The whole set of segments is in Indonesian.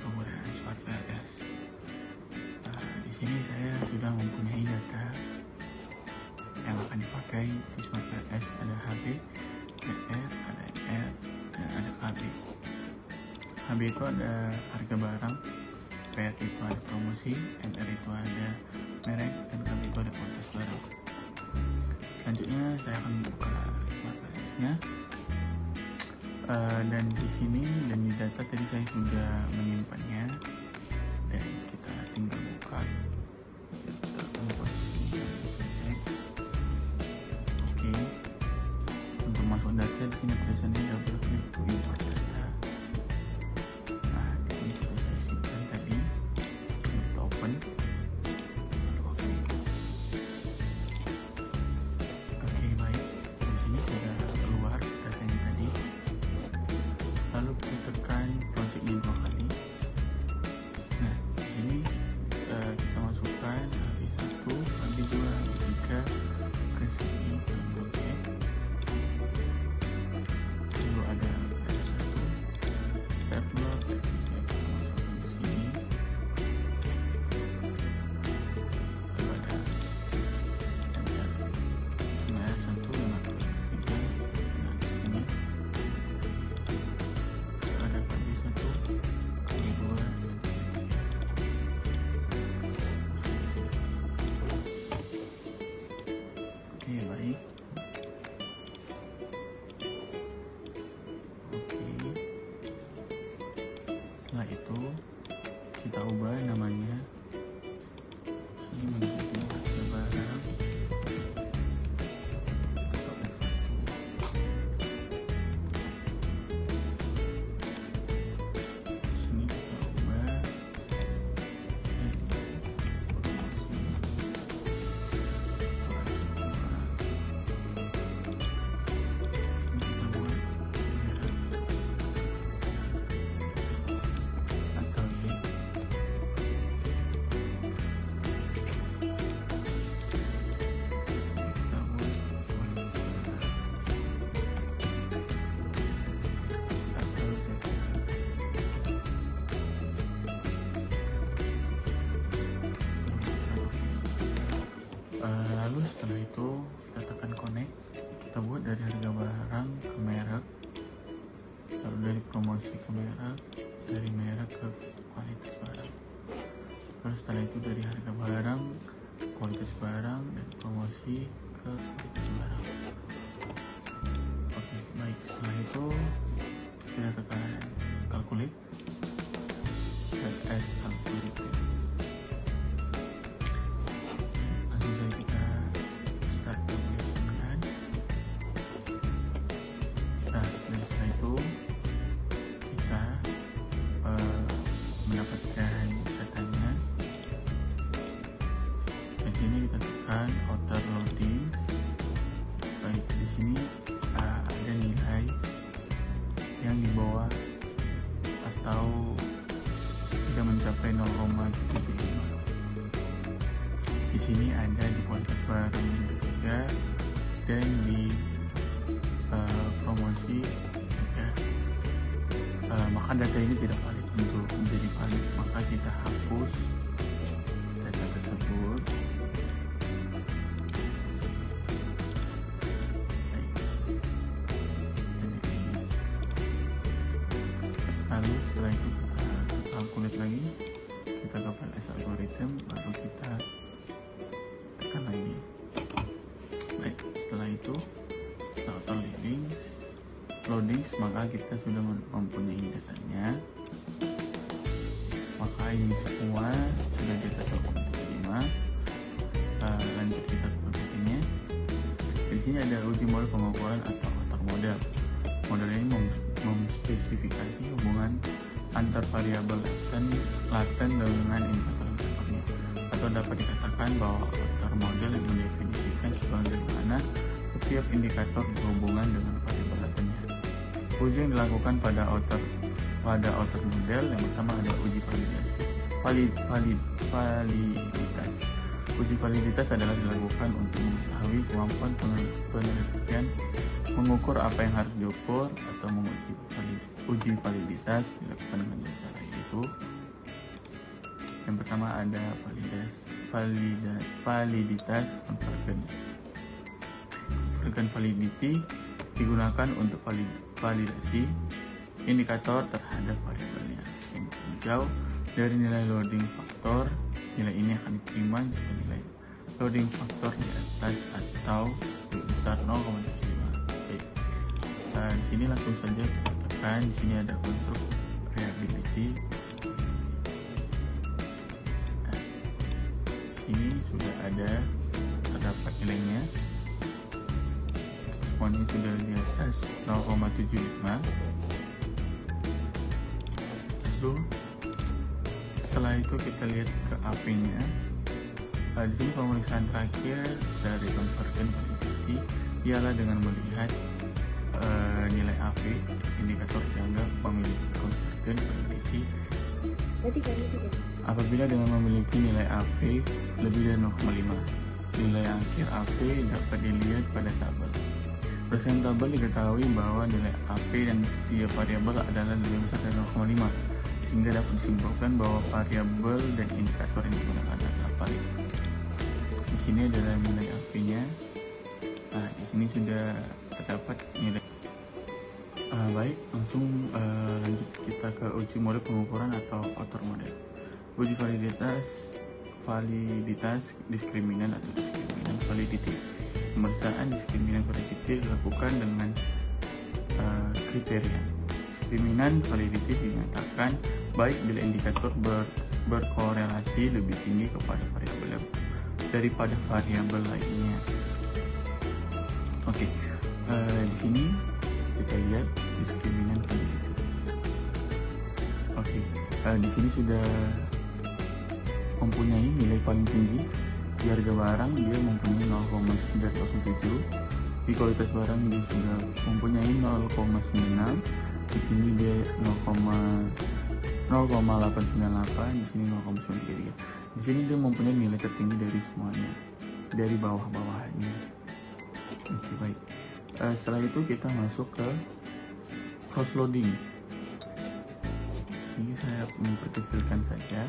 penggunaan Smart PLS. Di sini saya sudah mempunyai data yang akan dipakai di Smart PLS. Ada HB, PR, ada NR, dan ada KB. HB itu ada harga barang, PR itu ada promosi, NR itu ada merek, dan KB itu ada kualitas barang. Selanjutnya saya akan buka Smart PLS-nya. Dan di sini dan di data tadi saya sudah menyimpannya, dan kita tinggal buka. Kita akan posisi yang cek. Oke, untuk masuk data di sini tulisannya double klik to import data. Nah, di sini sudah saya isikan tadi. Kita open. Lalu oke, baik. Di sini sudah keluar datanya tadi. Lalu kita tekan projectnya 2 kali. Nah, di sini kita masukkan AB1, AB2, AB3 ke sini, oke. Lalu ada PR1, PR2, PR3 kita masukkan ke sini. Lalu ada MR1, MR2, MR3, nah di sini. Ada KB1, KB2, oke, baik. Oke, setelah itu kita ubah namanya. Sini menjadi harga barang atau X1. Sini kita ubah lalu setelah itu kita tekan connect. Kita buat dari harga barang ke merek, lalu dari promosi ke merek, dari merek ke kualitas barang. Lalu setelah itu dari harga barang, kualitas barang, dan promosi ke kualitas barang. Oke, baik. Setelah itu kita tekan calculate as algorithm. Langsung saja kita start calculation. Nah, dan setelah itu kita mendapatkan datanya. Di sini kita tekan outer loading. Baik, di sini ada nilai yang di bawah atau tidak mencapai 0,75. Di sini ada di kualitas barang yang ketiga dan di promosi ketiga. Maka data ini tidak valid. Untuk menjadi valid maka kita hapus data tersebut. Lalu setelah itu kita calculate lagi, kita ke file as algorithm, lalu kita tekan lagi. Baik, setelah itu setelah auto loading, maka kita sudah mempunyai datanya. Maka ini semua sudah kita coba terima. Lanjut kita ke PPT-nya. Di sini ada uji model pengukuran atau otak model. Model ini memspesifikasi hubungan antar variabel laten dengan indikator-indikatornya, atau dapat dikatakan bahwa outer model yang mendefinisikan sebagaimana setiap indikator berhubungan dengan variabel latennya. Uji yang dilakukan pada outer model yang pertama ada uji validitas. Uji validitas adalah dilakukan untuk mengetahui kemampuan penelitian mengukur apa yang harus diukur, atau menguji uji validitas dilakukan dengan cara yaitu Yang pertama ada validitas convergent. Convergent validity digunakan untuk validasi indikator terhadap variabelnya. Yang hijau, dari nilai loading faktor, nilai ini akan diterima jika nilai loading faktor di atas atau lebih besar 0,75. Oke. Di sini langsung saja kita tekan. Di sini ada konstruk reliability. Ini sudah ada, terdapat nilainya, semuanya sudah di atas 0,75. Lalu setelah itu kita lihat ke AP-nya. Di sini pemeriksaan terakhir dari convergent validity ialah dengan melihat nilai AP, indikator dianggap memiliki convergent validity. Apabila dengan memiliki nilai AP lebih dari 0,5, nilai akhir AP dapat dilihat pada tabel. Berdasarkan tabel diketahui bahwa nilai AP dan setiap variabel adalah lebih besar dari 0,5, sehingga dapat disimpulkan bahwa variabel dan indikator yang digunakan adalah valid. Di sini adalah nilai AP-nya. Di sini sudah terdapat nilai. Baik, langsung lanjut kita ke uji model pengukuran atau outer model. Uji validitas diskriminan atau diskriminan validity. Pemeriksaan diskriminan validity dilakukan dengan kriteria. Diskriminan validity dinyatakan baik bila indikator berkorelasi lebih tinggi kepada variabel daripada variabel lainnya. Oke, di sini kita lihat diskriminan validity. Oke, di sini sudah mempunyai nilai paling tinggi. Di harga barang dia mempunyai 0,907. Di kualitas barang dia sudah mempunyai 0,96. Di sini dia 0,898. Di sini 0,93. Di sini dia mempunyai nilai tertinggi dari semuanya, dari bawah-bawahnya. Oke, baik. Setelah itu kita masuk ke cross loading. Ini saya memperkecilkan saja.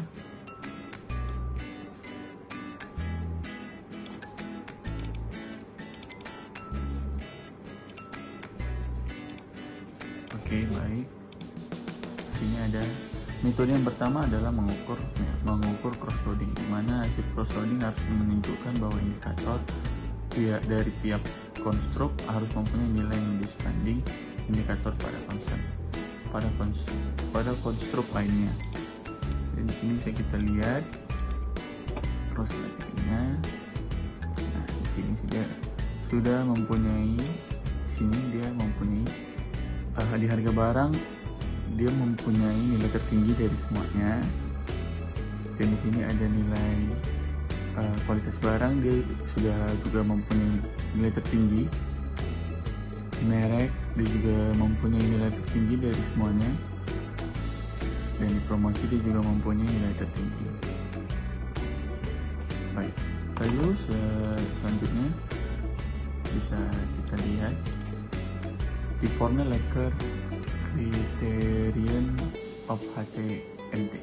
Oke, baik. Sini ada metode yang pertama adalah mengukur cross loading, di mana hasil cross loading harus menunjukkan bahwa indikator dari tiap konstruk harus mempunyai nilai yang disebanding indikator pada konstruk lainnya. Dan di sini bisa kita lihat cross loadingnya. Nah, di sini sudah mempunyai. Di sini dia mempunyai di harga barang dia mempunyai nilai tertinggi dari semuanya. Dan di sini ada nilai kualitas barang, dia sudah juga mempunyai nilai tertinggi. Merek dia juga mempunyai nilai tertinggi dari semuanya. Dan di promosi dia juga mempunyai nilai tertinggi. Baik, lalu selanjutnya bisa kita lihat di Fornellecker Criterion of HTMT.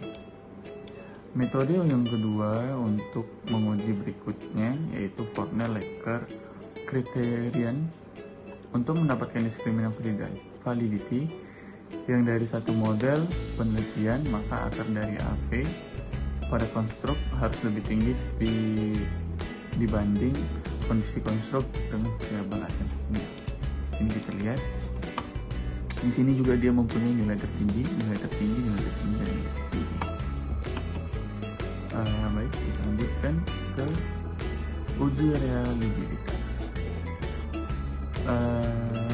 Metode yang kedua untuk menguji berikutnya yaitu Fornellecker Criterion untuk mendapatkan diskriminan validity yang dari satu model penelitian, maka akar dari AP pada konstruk harus lebih tinggi dibanding kondisi konstruk dengan variabel lain. Ini kita lihat. Di sini juga dia mempunyai nilai tertinggi, dan nilai tertinggi. Baik, kita lanjutkan ke uji reliabilitas.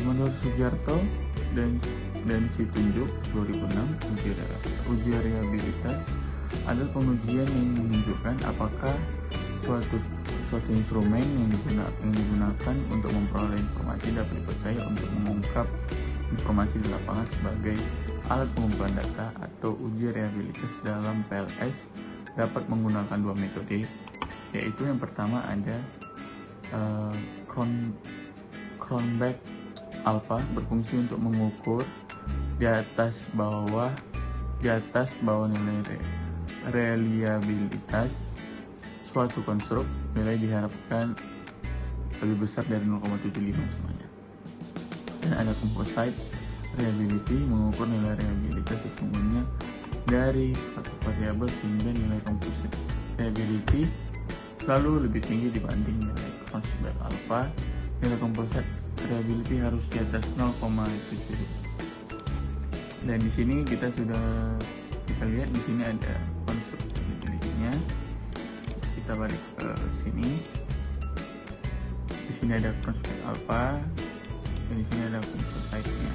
Menurut Sugiarto dan Situnjuk 2006, uji reliabilitas adalah pengujian yang menunjukkan apakah suatu instrumen yang digunakan untuk memperoleh informasi dapat dipercaya untuk mengungkap informasi di lapangan sebagai alat pengumpulan data. Atau uji reliabilitas dalam PLS dapat menggunakan dua metode, yaitu yang pertama ada Cronbach alpha, berfungsi untuk mengukur di atas bawah reliabilitas suatu konstruk, nilai diharapkan lebih besar dari 0,75 semuanya. Dan ada composite reliability, mengukur nilai reliabilitas sesungguhnya dari suatu variabel sehingga nilai composite reliability selalu lebih tinggi dibanding nilai Cronchback alpha. Nilai composite reliability harus di atas 0,7. Dan di sini kita lihat di sini ada konstruk reliability-nya. Kita balik ke sini. Di sini ada Cronchback alpha dan di sini ada composite-nya.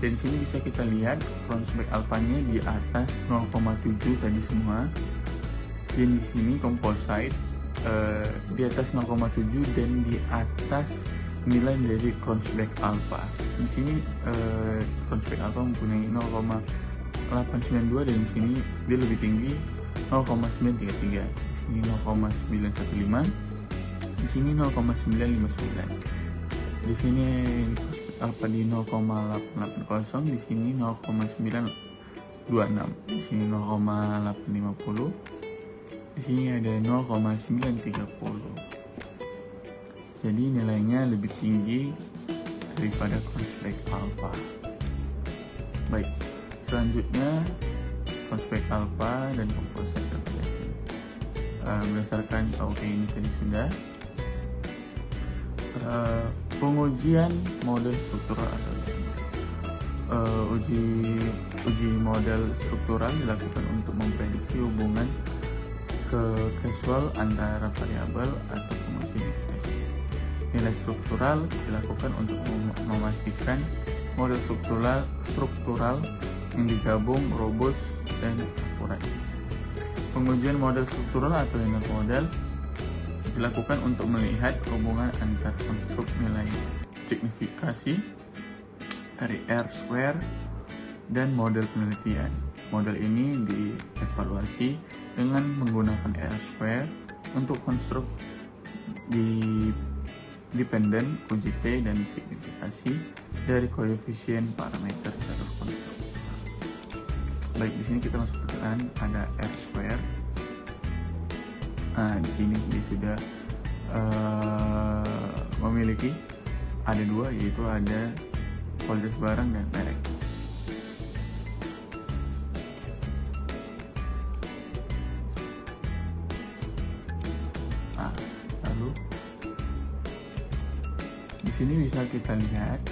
Dan di sini bisa kita lihat Cronchback alpha-nya di atas 0,7 tadi semua. Dan di sini composite di atas 0,7 dan di atas nilai dari Cronchback alpha. Di sini Cronchback alpha mempunyai 0,892 dan di sini dia lebih tinggi 0,933. Di sini 0,915. Di sini 0,959. Di sini alpha di 0,880, di sini 0,926, di sini 0,850, di sini ada 0,930. Jadi nilainya lebih tinggi daripada Cronchback alpha. Baik, selanjutnya Cronchback alpha dan composite reliability. Berdasarkan ini tadi sudah. Pengujian model struktural atau uji model struktural dilakukan untuk memprediksi hubungan casual antara variabel atau fungsi hipotesis. Nilai struktural dilakukan untuk memastikan model struktural yang digabung robust dan akurat. Pengujian model struktural atau inner model dilakukan untuk melihat hubungan antar konstruk nilai signifikasi dari R-square dan model penelitian. Model ini dievaluasi dengan menggunakan R-square untuk konstruk dependent uji T dan signifikasi dari koefisien parameter jalur konstruk. Baik, di sini kita masukkan ada R-square. Nah, di sini dia sudah memiliki ada dua, yaitu ada kualitas barang dan merek. Nah, lalu di sini bisa kita lihat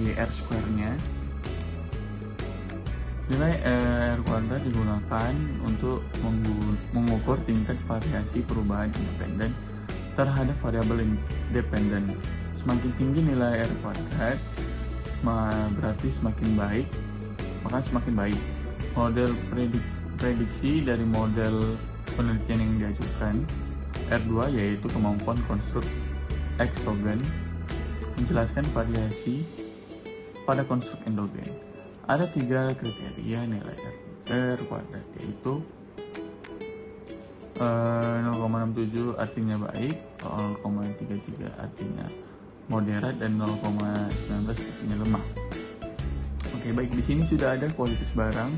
di R-square-nya. Nilai R kuadrat digunakan untuk mengukur tingkat variasi perubahan independen terhadap variabel dependen. Semakin tinggi nilai R kuadrat, berarti semakin baik, maka semakin baik. Model prediksi dari model penelitian yang diajukan R2 yaitu kemampuan konstruk eksogen menjelaskan variasi pada konstruk endogen. Ada 3 kriteria nilai R kuadrat, yaitu 0,67 artinya baik, 0,33 artinya moderat, dan 0,19 artinya lemah. Oke, baik, di sini sudah ada kualitas barang.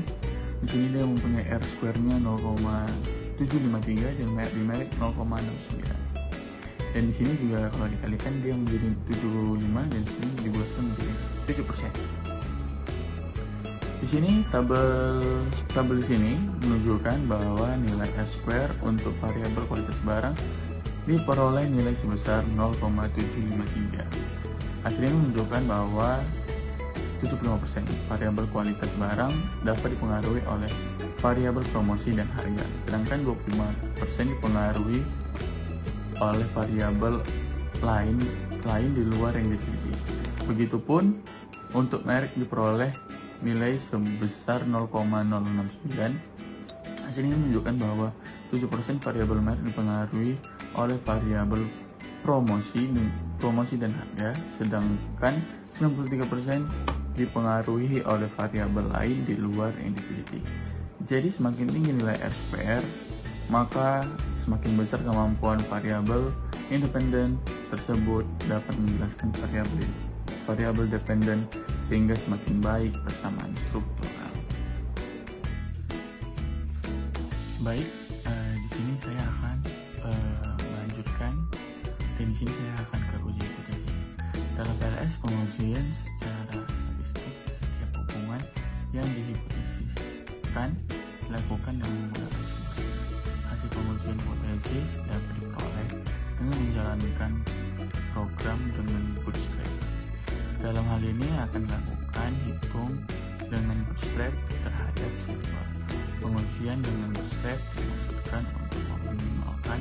Di sini dia mempunyai R square-nya 0,753 dan merek 0,69. Dan di sini juga kalau dikalikan dia menjadi 75 dan di sini dibuatkan menjadi 7%. Di sini tabel di sini menunjukkan bahwa nilai R-square untuk variabel kualitas barang diperoleh nilai sebesar 0,753. Hasil ini menunjukkan bahwa 75% variabel kualitas barang dapat dipengaruhi oleh variabel promosi dan harga, sedangkan 25% dipengaruhi oleh variabel lain di luar yang diteliti. Begitupun untuk merek diperoleh nilai sebesar 0,069. Hasil ini menunjukkan bahwa 7% variabel merek dipengaruhi oleh variabel promosi dan harga, sedangkan 93% dipengaruhi oleh variabel lain di luar yang diteliti. Jadi semakin tinggi nilai R-square, maka semakin besar kemampuan variabel independen tersebut dapat menjelaskan variabel dependen, sehingga semakin baik persamaan struktural. Baik, di sini saya akan melanjutkan, dan di sini saya akan ke uji hipotesis. Dalam PLS, pengujian secara statistik setiap hubungan yang dihipotesiskan dilakukan dengan menggunakan sumber. Hasil pengujian hipotesis dapat diperoleh dengan menjalankan program dengan bootstrap. Dalam hal ini akan dilakukan hitung dengan bootstrap terhadap sampel. Pengujian dengan bootstrap dimaksudkan untuk meminimalkan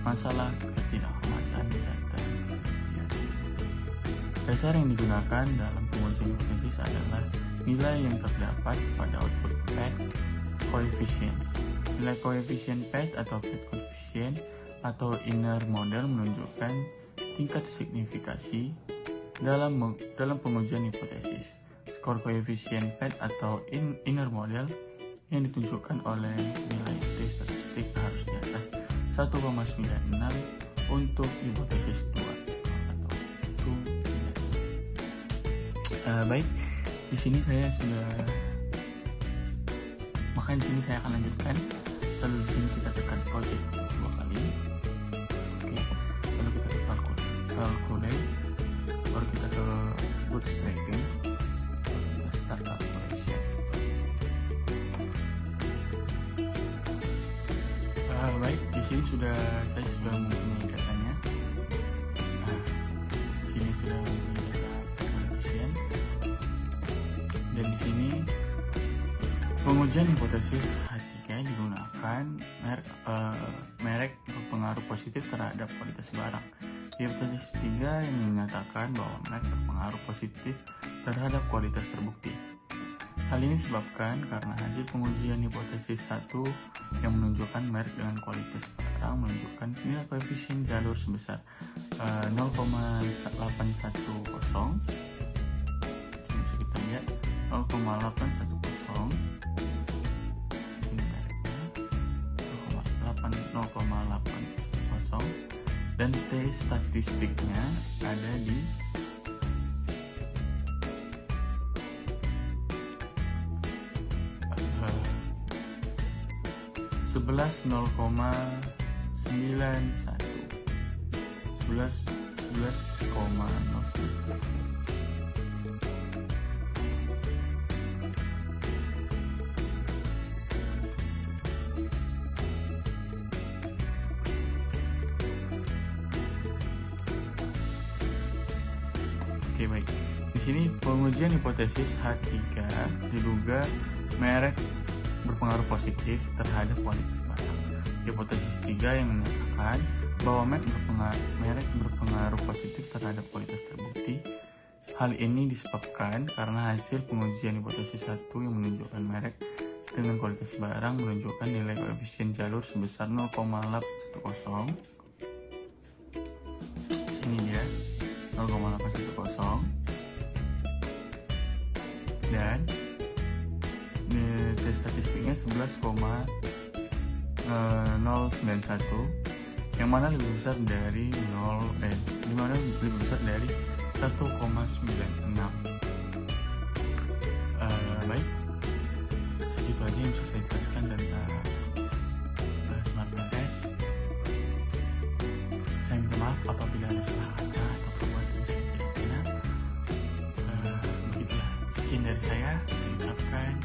masalah ketidakhormatan data. Dasar yang digunakan dalam pengujian hipotesis adalah nilai yang terdapat pada output PET coefficient. Nilai koefisien PET atau PET coefficient atau inner model menunjukkan tingkat signifikasi dalam pengujian hipotesis. Skor koefisien PET atau inner model yang ditunjukkan oleh nilai T statistik harus di atas 1,96 untuk hipotesis 2 atau 2. Baik, di sini saya sudah, maka di sini saya akan lanjutkan. Lalu di sini kita tekan project 2 kali. Oke, lalu kita ke calculate, baru kita ke bootstrapping, kita start calculation. Baik, di sini saya sudah mempunyai datanya. Di sini sudah mempunyai data koefisien, dan di sini pengujian hipotesis H3 digunakan merek berpengaruh positif terhadap kualitas barang. Hipotesis 3 yang menyatakan bahwa merek berpengaruh positif terhadap kualitas terbukti. Hal ini disebabkan karena hasil pengujian hipotesis 1 yang menunjukkan merek dengan kualitas barang menunjukkan nilai koefisien jalur sebesar 0,810. Bisa kita lihat 0,810. Ini mereknya 0,810, dan T statistiknya ada di 11,01. Oke, baik. Di sini pengujian hipotesis H3 diduga merek berpengaruh positif terhadap kualitas barang. Hipotesis 3 yang menyatakan bahwa merek berpengaruh positif terhadap kualitas terbukti. Hal ini disebabkan karena hasil pengujian hipotesis 1 yang menunjukkan merek dengan kualitas barang menunjukkan nilai koefisien jalur sebesar 0,810. Sini dia 0,810, dan statistiknya 11,091, yang mana lebih besar dari 1,96. Baik, segitu aja yang bisa saya jelaskan tentang Smart PLS. Saya minta maaf apabila ada salah kata atau perbuatan yang saya tidak benar. Begitulah, sekian dari saya ucapkan